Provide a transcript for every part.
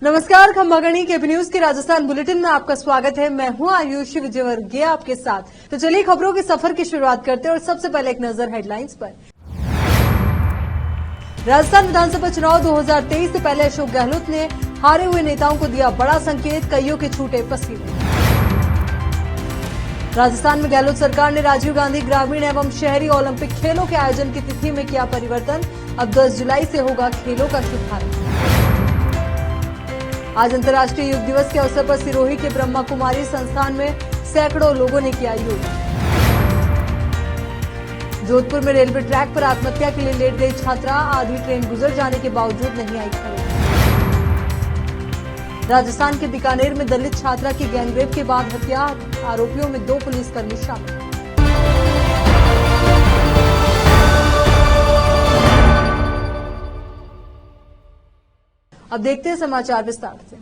नमस्कार, खंबागणी KP news के Rajasthan bulletin में आपका स्वागत है। मैं हूं आयुषी विजयवर्गीय आपके साथ। तो चलिए खबरों के सफर की शुरुआत करते हैं और सबसे पहले एक नजर हेडलाइंस पर। राजस्थान विधानसभा चुनाव 2023 से पहले अशोक गहलोत ने हारे हुए नेताओं को दिया बड़ा संकेत, कईयों के छूटे पसीने। राजस्थान में गहलोत सरकार ने राजीव गांधी ग्रामीण एवं शहरी ओलंपिक खेलों के आयोजन की तिथि में किया परिवर्तन। अब 10 जुलाई से होगा खेलों का शुभारंभ। आज अंतर्राष्ट्रीय योग दिवस के अवसर पर सिरोही के ब्रह्मा कुमारी संस्थान में सैकड़ों लोगों ने किया योग। जोधपुर में रेलवे ट्रैक पर आत्महत्या के लिए लेट गई छात्रा, आधी ट्रेन गुजर जाने के बावजूद नहीं आई खबर। राजस्थान के बीकानेर में दलित छात्रा की गैंगरेप के बाद हत्या, आरोपियों में 2 पुलिसकर्मी शामिल। अब देखते हैं समाचार विस्तार से।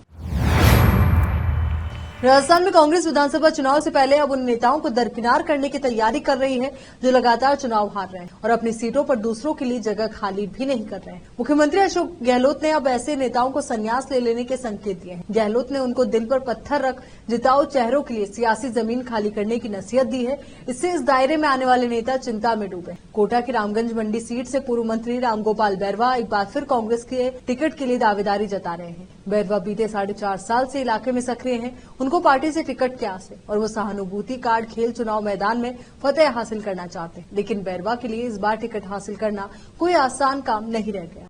राजस्थान में कांग्रेस विधानसभा चुनाव से पहले अब उन नेताओं को दरकिनार करने की तैयारी कर रही है जो लगातार चुनाव हार रहे हैं और अपनी सीटों पर दूसरों के लिए जगह खाली भी नहीं कर रहे हैं। मुख्यमंत्री अशोक गहलोत ने अब ऐसे नेताओं को संन्यास ले लेने के संकेत दिए हैं। गहलोत ने उनको दिल पर पत्थर रख जिताऊ चेहरों के लिए सियासी जमीन खाली करने की नसीहत दी है। इससे इस दायरे में आने वाले नेता चिंता में डूबे। कोटा की रामगंज मंडी सीट से पूर्व मंत्री रामगोपाल बैरवा एक बार फिर कांग्रेस के टिकट के लिए दावेदारी जता रहे हैं। बैरवा बीते 4.5 साल से इलाके में सक्रिय हैं। उनको पार्टी से टिकट की आस है और वो सहानुभूति कार्ड खेल चुनाव मैदान में फतेह हासिल करना चाहते हैं। लेकिन बैरवा के लिए इस बार टिकट हासिल करना कोई आसान काम नहीं रह गया।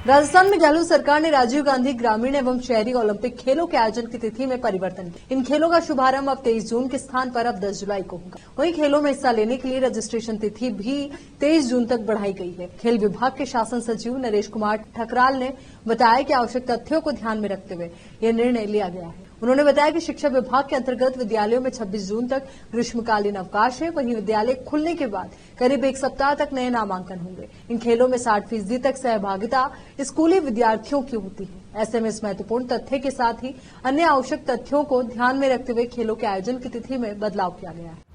राजस्थान में गहलोत सरकार ने राजीव गांधी ग्रामीण एवं शहरी ओलंपिक खेलों के आयोजन की तिथि में परिवर्तन किया। इन खेलों का शुभारंभ अब 23 जून के स्थान पर अब 10 जुलाई को होगा। वहीं खेलों में हिस्सा लेने के लिए रजिस्ट्रेशन तिथि भी 23 जून तक बढ़ाई गई है। खेल विभाग के शासन सचिव नरेश कुमार ठकराल ने बताया कि आवश्यक तथ्यों को ध्यान में रखते हुए यह निर्णय लिया गया है। उन्होंने बताया कि शिक्षा विभाग के अंतर्गत विद्यालयों में 26 जून तक ग्रीष्मकालीन अवकाश है। वहीं विद्यालय खुलने के बाद करीब 1 सप्ताह तक नए नामांकन होंगे। इन खेलों में 60% तक सहभागिता स्कूली विद्यार्थियों की होती है। ऐसे में इस महत्वपूर्ण तथ्य के साथ ही अन्य आवश्यक तथ्यों को ध्यान में रखते हुए खेलों के आयोजन की तिथि में बदलाव किया गया है।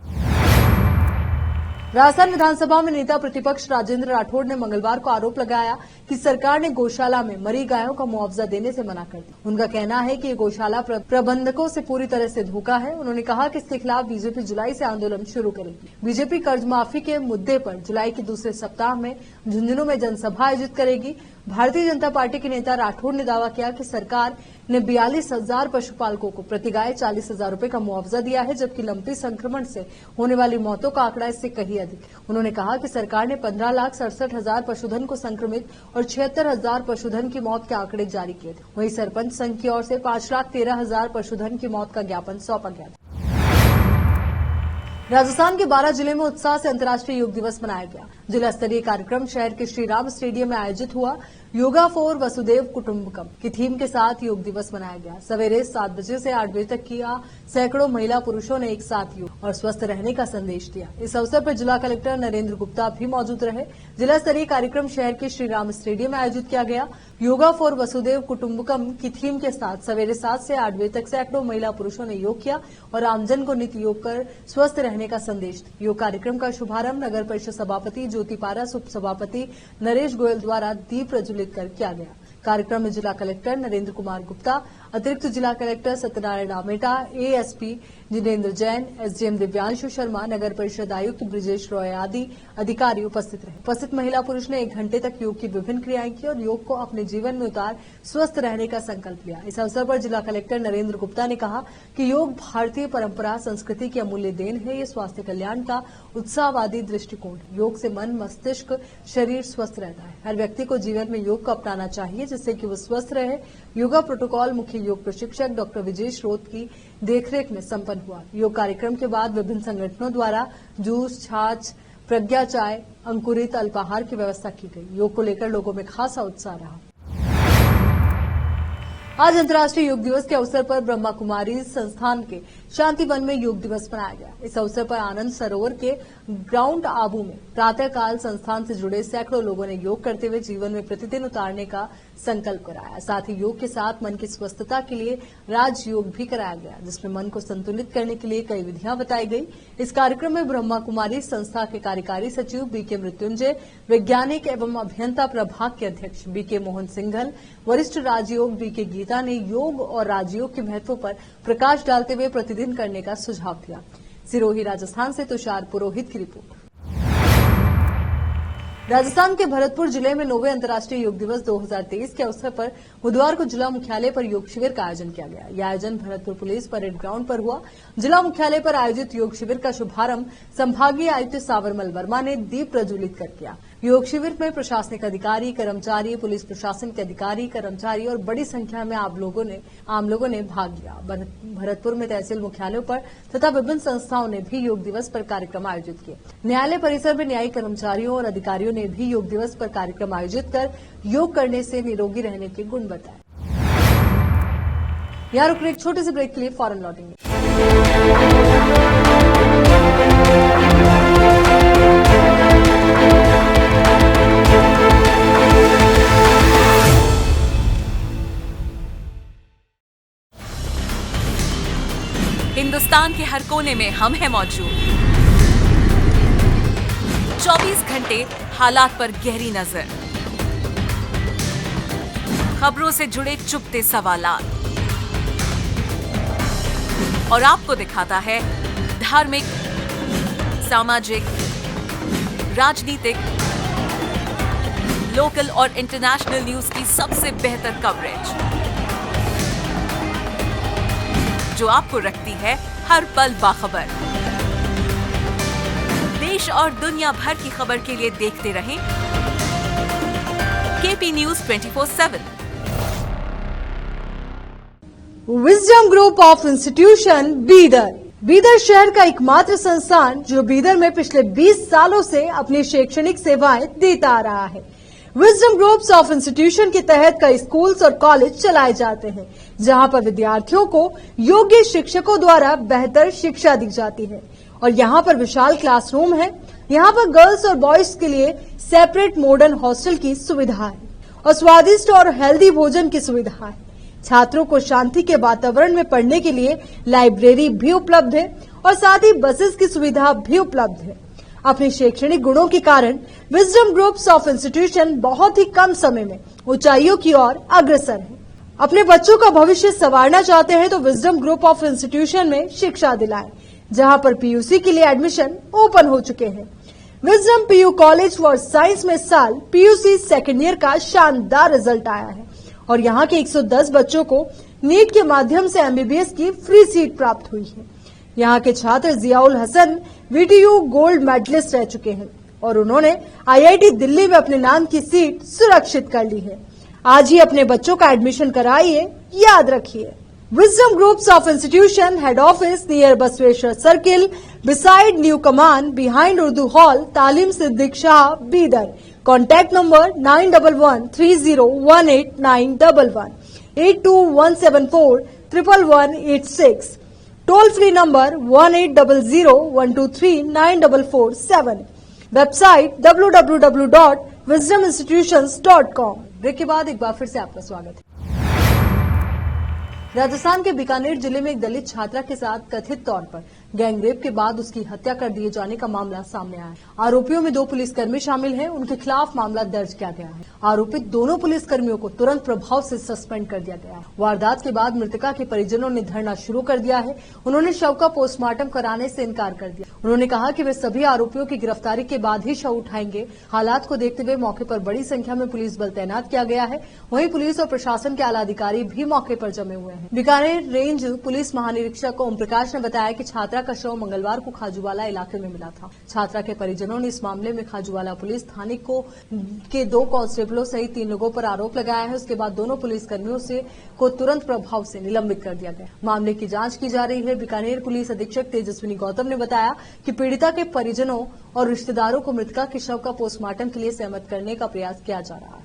राजस्थान विधानसभा में नेता प्रतिपक्ष राजेंद्र राठौड़ ने मंगलवार को आरोप लगाया कि सरकार ने गौशाला में मरी गायों का मुआवजा देने से मना कर दिया। उनका कहना है कि ये गौशाला प्रबंधकों से पूरी तरह से धोखा है। उन्होंने कहा कि इसके खिलाफ बीजेपी जुलाई से आंदोलन शुरू करेगी। बीजेपी कर्ज माफी के मुद्दे पर जुलाई के दूसरे सप्ताह में झुंझुनू में जनसभा आयोजित करेगी। भारतीय जनता पार्टी के नेता राठौड़ ने दावा किया कि सरकार ने 42,000 पशुपालकों को प्रति गाय 40,000 रुपए का मुआवजा दिया है, जबकि लंपी संक्रमण से होने वाली मौतों का आंकड़ा इससे कहीं अधिक। उन्होंने कहा कि सरकार ने 15,67,000 पशुधन को संक्रमित और 76,000 पशुधन की मौत के आंकड़े जारी किए थे। वहीं सरपंच संघ की ओर से 5,13,000 पशुधन की मौत का ज्ञापन सौंपा गया था। राजस्थान के 12 जिले में उत्साह से अंतर्राष्ट्रीय योग दिवस मनाया गया। जिला स्तरीय कार्यक्रम शहर के श्रीराम स्टेडियम में आयोजित हुआ। योगा फॉर वसुदेव कुटुंबकम की थीम के साथ योग दिवस मनाया गया। सवेरे 7 बजे से 8 बजे तक किया सैकड़ों महिला पुरुषों ने एक साथ योग और स्वस्थ रहने का संदेश दिया। इस अवसर पर जिला कलेक्टर नरेंद्र गुप्ता भी मौजूद रहे। जिला स्तरीय कार्यक्रम शहर के श्रीराम स्टेडियम में आयोजित किया गया। योगा फॉर वसुदेव कुटुंबकम की थीम के साथ सवेरे 7 से 8 बजे तक सैकड़ों महिला पुरुषों ने योग किया और आमजन को नित्य योग कर स्वस्थ रहने का संदेश दिया। योग कार्यक्रम का शुभारंभ नगर परिषद सभापति ज्योति पारस, उप सभापति नरेश गोयल द्वारा दीप प्रज्वलित कर किया गया। कार्यक्रम में जिला कलेक्टर नरेंद्र कुमार गुप्ता, अतिरिक्त जिला collector Satyanarayan Ameta, ASP Jitendra Jain, SDM Divyanshu Sharma, नगर परिषद आयुक्त ब्रिजेश रॉय आदि अधिकारी उपस्थित रहे। उपस्थित महिला पुरुष ने 1 घंटे तक योग की विभिन्न क्रियाएं की और योग को अपने जीवन में उतार स्वस्थ रहने का संकल्प लिया। इस अवसर पर जिला कलेक्टर नरेंद्र गुप्ता ने कहा कि योग भारतीय परंपरा संस्कृति की अमूल्य देन है। ये स्वास्थ्य कल्याण का उत्साहवादी दृष्टिकोण है। योग से मन, मस्तिष्क, शरीर स्वस्थ रहता है। हर व्यक्ति को जीवन में योग को अपनाना चाहिए जिससे कि वो स्वस्थ रहे। योगा प्रोटोकॉल मुख्य योग प्रशिक्षक डॉक्टर विजय श्रोत की देखरेख में संपन्न हुआ। योग कार्यक्रम के बाद विभिन्न संगठनों द्वारा जूस, छाछ, प्रज्ञा चाय, अंकुरित अल्पाहार की व्यवस्था की गई। योग को लेकर लोगों में खासा उत्साह रहा। आज अंतर्राष्ट्रीय योग दिवस के अवसर पर ब्रह्मा कुमारी संस्थान के शांति वन में योग दिवस मनाया गया। इस अवसर पर आनंद सरोवर के ग्राउंड आबू में प्रातःकाल संस्थान से जुड़े सैकड़ों लोगों ने योग करते हुए जीवन में प्रतिदिन उतारने का संकल्प कराया। साथ ही योग के साथ मन की स्वस्थता के लिए राजयोग भी कराया गया, जिसमें मन को संतुलित करने के लिए कई विधियां बताई गई। इस कार्यक्रम में ब्रह्मा कुमारी संस्था के कार्यकारी सचिव बीके मृत्युंजय, वैज्ञानिक एवं अभियंता प्रभाग के अध्यक्ष बीके मोहन सिंघल, वरिष्ठ राजयोग बीके गीता ने योग और राजयोग के महत्व पर प्रकाश डालते हुए प्रतिदिन करने का सुझाव दिया। सिरोही राजस्थान से तुषार पुरोहित की रिपोर्ट। राजस्थान के भरतपुर जिले में 9वें अंतर्राष्ट्रीय योग दिवस 2023 के अवसर पर बुधवार को जिला मुख्यालय पर योग शिविर का आयोजन किया गया। यह आयोजन भरतपुर पुलिस परेड ग्राउंड पर हुआ। जिला मुख्यालय पर आयोजित योग शिविर का शुभारंभ संभागीय आयुक्त सावरमल वर्मा ने दीप प्रज्वलित कर किया। योग शिविर में प्रशासनिक अधिकारी, कर्मचारी, पुलिस प्रशासन के अधिकारी, कर्मचारी और बड़ी संख्या में आम लोगों ने भाग लिया। भरतपुर में तहसील मुख्यालयों पर तथा विभिन्न संस्थाओं ने भी योग दिवस पर कार्यक्रम आयोजित किए। न्यायालय परिसर में न्यायिक कर्मचारियों और अधिकारियों ने भी योग दिवस पर कार्यक्रम आयोजित कर योग करने से निरोगी रहने के गुण बताए। यहाँ रुक एक छोटे से ब्रेक के लिए फौरन लौटेंगे। हिंदुस्तान के हर कोने में हम हैं मौजूद। 24 घंटे हालात पर गहरी नजर, खबरों से जुड़े चुभते सवालात और आपको दिखाता है धार्मिक, सामाजिक, राजनीतिक, लोकल और इंटरनेशनल न्यूज की सबसे बेहतर कवरेज, जो आपको रखती है हर पल बाखबर। देश और दुनिया भर की खबर के लिए देखते रहें KP news 24/7। Wisdom group of institution Bidar शहर का एकमात्र संस्थान जो बीदर में पिछले 20 सालों से अपनी शैक्षणिक सेवाएं देता आ रहा है। विजडम ग्रुप्स ऑफ इंस्टीट्यूशन के तहत कई स्कूल्स और कॉलेज चलाए जाते हैं, जहां पर विद्यार्थियों को योग्य शिक्षकों द्वारा बेहतर शिक्षा दी जाती है। और यहाँ पर विशाल क्लासरूम है। यहाँ पर गर्ल्स और बॉयज के लिए सेपरेट मॉडर्न हॉस्टल की सुविधा है और स्वादिष्ट और हेल्दी भोजन की सुविधा है। छात्रों को शांति के वातावरण में पढ़ने के लिए लाइब्रेरी भी उपलब्ध है और साथ ही बसेस की सुविधा भी उपलब्ध है। अपने शैक्षणिक गुणों के कारण विजडम ग्रुप्स ऑफ इंस्टीट्यूशन बहुत ही कम समय में ऊंचाइयों की ओर अग्रसर है। अपने बच्चों का भविष्य संवारना चाहते हैं तो विजडम ग्रुप ऑफ इंस्टीट्यूशन में शिक्षा दिलाएं, जहां पर पीयूसी के लिए एडमिशन ओपन हो चुके हैं। Wisdom PU college for science में साल पीयूसी सेकेंड ईयर का शानदार रिजल्ट आया है और यहाँ के 110 बच्चों को नीट के माध्यम से एमबीबीएस की फ्री सीट प्राप्त हुई है। यहाँ के छात्र Ziaul Hasan VTU gold medalist रह चुके हैं और उन्होंने आईआईटी दिल्ली में अपने नाम की सीट सुरक्षित कर ली है। आज ही अपने बच्चों का एडमिशन कराइए, याद रखिए। Wisdom groups of institution head office near Basaveshwar circle, beside new Kaman, behind Urdu hall, Talim Siddique Shah, Bidar. Contact number 9130188911, 8217411186, toll free number 180012394447, website www.wisdominstitutions.com। Break के बाद एक बार फिर से आपका स्वागत है। राजस्थान के बीकानेर जिले में एक दलित छात्रा के साथ कथित तौर पर गैंगरेप के बाद उसकी हत्या कर दिए जाने का मामला सामने आया है। आरोपियों में 2 पुलिसकर्मी शामिल हैं। उनके खिलाफ मामला दर्ज किया गया है। आरोपित दोनों पुलिसकर्मियों को तुरंत प्रभाव से सस्पेंड कर दिया गया है। वारदात के बाद मृतका के परिजनों ने धरना शुरू कर दिया है। उन्होंने शव का पोस्टमार्टम कराने से इनकार कर दिया। उन्होंने कहा कि वे सभी आरोपियों की गिरफ्तारी के बाद ही शव उठाएंगे। हालात को देखते हुए मौके पर बड़ी संख्या में पुलिस बल तैनात किया गया है। वहीं पुलिस और प्रशासन के आला अधिकारी भी मौके पर जमे हुए हैं। बीकानेर रेंज पुलिस महानिरीक्षक ओम प्रकाश ने बताया कि छात्रा का शव मंगलवार को खाजूवाला इलाके में मिला था। छात्रा के परिजनों ने इस मामले में खाजूवाला पुलिस थाने के 2 कांस्टेबलों सहित 3 लोगों पर आरोप लगाया है। उसके बाद दोनों पुलिसकर्मियों को तुरंत प्रभाव से निलंबित कर दिया गया। मामले की जांच की जा रही है। बीकानेर पुलिस अधीक्षक तेजस्विनी गौतम ने बताया कि पीड़िता के परिजनों और रिश्तेदारों को मृतका के शव का पोस्टमार्टम के लिए सहमत करने का प्रयास किया जा रहा है।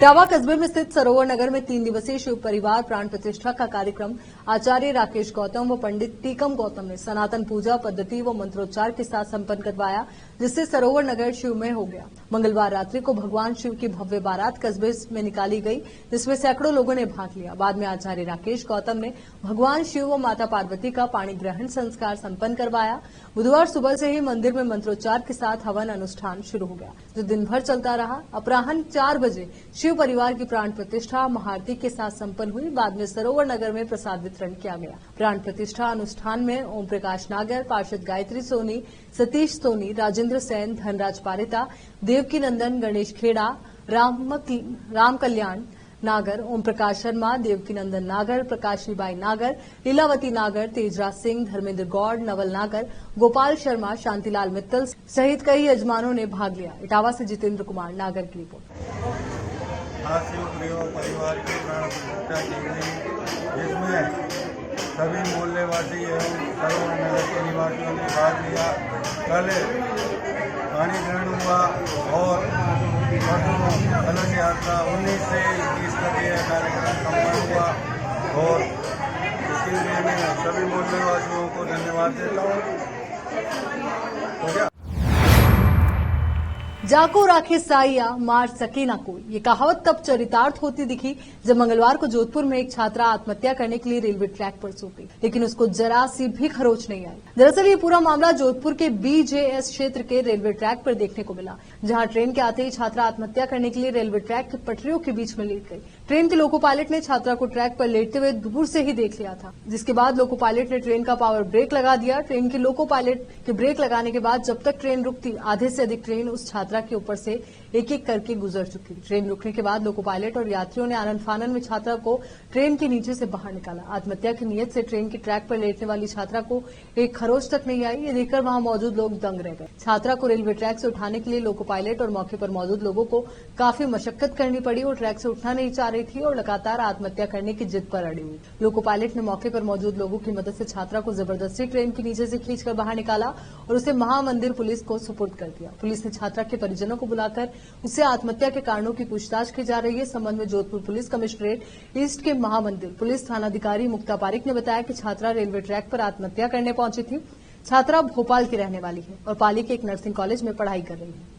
इटावा कस्बे में स्थित सरोवर नगर में 3 दिवसीय शिव परिवार प्राण प्रतिष्ठा का कार्यक्रम आचार्य राकेश गौतम व पंडित टीकम गौतम ने सनातन पूजा पद्धति व मंत्रोच्चार के साथ संपन्न करवाया, जिससे सरोवर नगर शिवमय हो गया। मंगलवार रात्रि को भगवान शिव की भव्य बारात कस्बे में निकाली गई, जिसमें सैकड़ों लोगों ने भाग लिया। बाद में आचार्य राकेश गौतम ने भगवान शिव व माता पार्वती का पाणी ग्रहण संस्कार संपन्न करवाया। बुधवार सुबह से ही मंदिर में मंत्रोच्चार के साथ हवन अनुष्ठान शुरू हो गया, जो दिन भर चलता रहा। अपराह्न 4 बजे शिव परिवार की प्राण प्रतिष्ठा महाआरती के साथ संपन्न हुई। बाद में सरोवर नगर में प्रसाद वितरण किया गया। प्राण प्रतिष्ठा अनुष्ठान में ओम प्रकाश नागर, पार्षद गायत्री सोनी, सतीश सोनी, राजेंद्र सेन, धनराज पारिता, देवकी नंदन, गणेश खेड़ा, राम कल्याण नागर, ओम प्रकाश शर्मा, देवकी नंदन नागर, प्रकाशी बाई नागर, लीलावती नागर, तेजराज सिंह, धर्मेंद्र गौड़, नवल नागर, गोपाल शर्मा, शांतिलाल मित्तल सहित कई यजमानों ने भाग लिया। इटावा से जितेंद्र कुमार नागर की रिपोर्ट। आज शिव परिवार की प्राण प्रतिष्ठा की गई, जिसमें सभी मोहल्लेवासी एवं सरोवर नगर के निवासियों ने भाग लिया। कल पानी ग्रहण हुआ और कलश यात्रा 19 से 21 तक यह कार्यक्रम संपन्न हुआ और इसके लिए मैं सभी मोहल्लेवासियों को धन्यवाद देता हूँ। हो गया। जाको राखे साइया मार सके ना कोई, ये कहावत तब चरितार्थ होती दिखी जब मंगलवार को जोधपुर में एक छात्रा आत्महत्या करने के लिए रेलवे ट्रैक पर सो गई, लेकिन उसको जरा सी भी खरोच नहीं आई। दरअसल ये पूरा मामला जोधपुर के BJS क्षेत्र के रेलवे ट्रैक पर देखने को मिला, जहां ट्रेन के आते ही छात्रा आत्महत्या करने के लिए रेलवे ट्रैक के पटरियों के बीच में लेट गई। ट्रेन के लोको पायलट ने छात्रा को ट्रैक पर लेटते हुए दूर से ही देख लिया था, जिसके बाद लोको पायलट ने ट्रेन का पावर ब्रेक लगा दिया। ट्रेन के लोको पायलट के ब्रेक लगाने के बाद जब तक ट्रेन रुकती, आधे से अधिक ट्रेन उस छात्रा के ऊपर से एक एक करके गुजर चुकी। ट्रेन रुकने के बाद लोको पायलट और यात्रियों ने आनन फानन में छात्रा को ट्रेन के नीचे से बाहर निकाला। आत्महत्या की नीयत से ट्रेन के ट्रैक पर लेटने वाली छात्रा को एक खरोच तक नहीं आई। ये देखकर वहां मौजूद लोग दंग रह गए। छात्रा को रेलवे ट्रैक से उठाने के लिए लोको पायलट और मौके पर मौजूद लोगों को काफी मशक्कत करनी पड़ी। वो ट्रैक से उठना नहीं चाह रही थी और लगातार आत्महत्या करने की जिद पर अड़ी हुई। लोको पायलट ने मौके पर मौजूद लोगों की मदद से छात्रा को जबरदस्ती ट्रेन के नीचे से खींचकर बाहर निकाला और उसे महामंदिर पुलिस को सुपुर्द कर दिया। पुलिस ने छात्रा के परिजनों को बुलाकर उससे आत्महत्या के कारणों की पूछताछ की जा रही है। संबंध में जोधपुर पुलिस कमिश्नरेट ईस्ट के महामंदिर पुलिस थानाधिकारी मुक्ता पारिक ने बताया कि छात्रा रेलवे ट्रैक पर आत्महत्या करने पहुंची थी। छात्रा भोपाल की रहने वाली है और पाली के एक नर्सिंग कॉलेज में पढ़ाई कर रही है।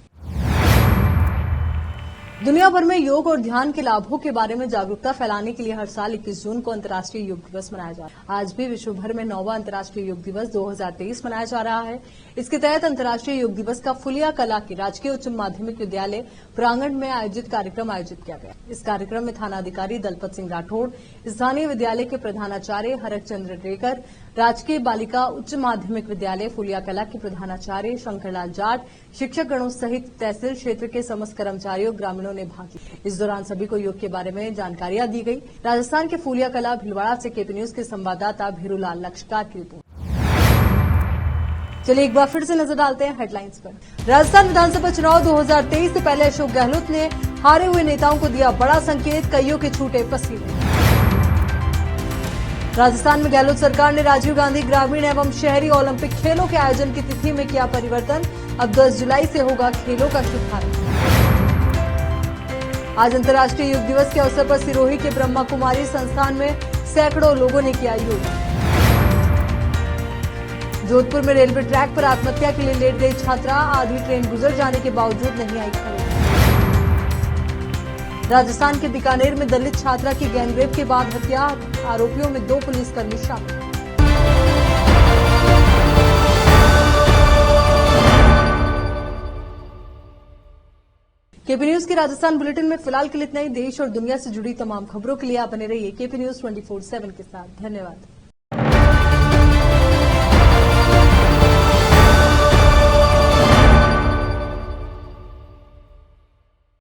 दुनिया भर में योग और ध्यान के लाभों के बारे में जागरूकता फैलाने के लिए हर साल 21 जून को अंतर्राष्ट्रीय योग दिवस मनाया जा रहा है। आज भी विश्व भर में 9वां अंतर्राष्ट्रीय योग दिवस 2023 मनाया जा रहा है। इसके तहत अंतर्राष्ट्रीय योग दिवस का फुलिया कला के राजकीय उच्च माध्यमिक विद्यालय प्रांगण में आयोजित कार्यक्रम आयोजित किया गया। इस कार्यक्रम में थानाधिकारी दलपत सिंह राठौड़, स्थानीय विद्यालय के प्रधानाचार्य हरक चंद्र रेकर, राजकीय बालिका उच्च माध्यमिक विद्यालय फुलिया कला के प्रधानाचार्य शंकरलाल जाट, शिक्षक गणों सहित तहसील क्षेत्र के समस्त कर्मचारियों ग्रामीणों ने भाग लिया। इस दौरान सभी को योग के बारे में जानकारियां दी गई। राजस्थान के फुलिया कला भीलवाड़ा से केपी न्यूज के संवाददाता भीरूलाल लक्षकार की रिपोर्ट। चलिए एक बार फिर से नजर डालते हैं हेडलाइंस पर। राजस्थान विधानसभा चुनाव 2023 से पहले अशोक गहलोत ने हारे हुए नेताओं को दिया बड़ा संकेत, कईयों के छूटे पसीने। राजस्थान में गहलोत सरकार ने राजीव गांधी ग्रामीण एवं शहरी ओलंपिक खेलों के आयोजन की तिथि में किया परिवर्तन, अब 10 जुलाई से होगा खेलों का शुभारंभ। आज अंतर्राष्ट्रीय योग दिवस के अवसर पर सिरोही के ब्रह्मा कुमारी संस्थान में सैकड़ों लोगों ने किया योग। जोधपुर में रेलवे ट्रैक पर आत्महत्या के लिए लेट गई छात्रा, आधी ट्रेन गुजर जाने के बावजूद नहीं आई खबर। राजस्थान के बीकानेर में दलित छात्रा की गैंगरेप के बाद हत्या, आरोपियों में 2 पुलिसकर्मी शामिल। केपी न्यूज के राजस्थान बुलेटिन में फिलहाल के लिए इतना ही। देश और दुनिया से जुड़ी तमाम खबरों के लिए आप बने रहिए केपी न्यूज 24/7 के साथ। धन्यवाद।